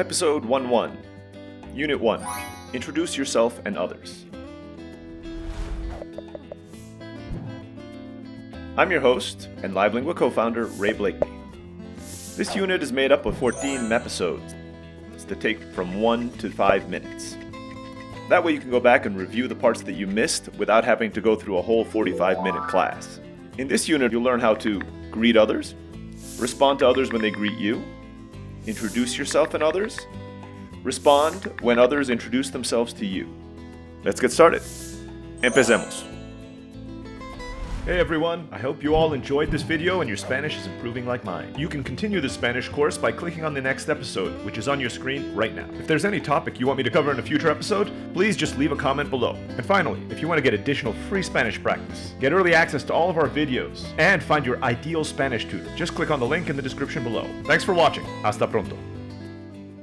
Episode 1-1, Unit 1, Introduce Yourself and Others. I'm your host and Live Lingua co-founder, Ray Blakely. This unit is made up of 14 episodes that take from 1 to 5 minutes. That way you can go back and review the parts that you missed without having to go through a whole 45-minute class. In this unit, you'll learn how to greet others, respond to others when they greet you, introduce yourself and others, respond when others introduce themselves to you. Let's get started. Empecemos. Hey everyone, I hope you all enjoyed this video and your Spanish is improving like mine. You can continue the Spanish course by clicking on the next episode, which is on your screen right now. If there's any topic you want me to cover in a future episode, please just leave a comment below. And finally, if you want to get additional free Spanish practice, get early access to all of our videos, and find your ideal Spanish tutor, just click on the link in the description below. Thanks for watching. Hasta pronto.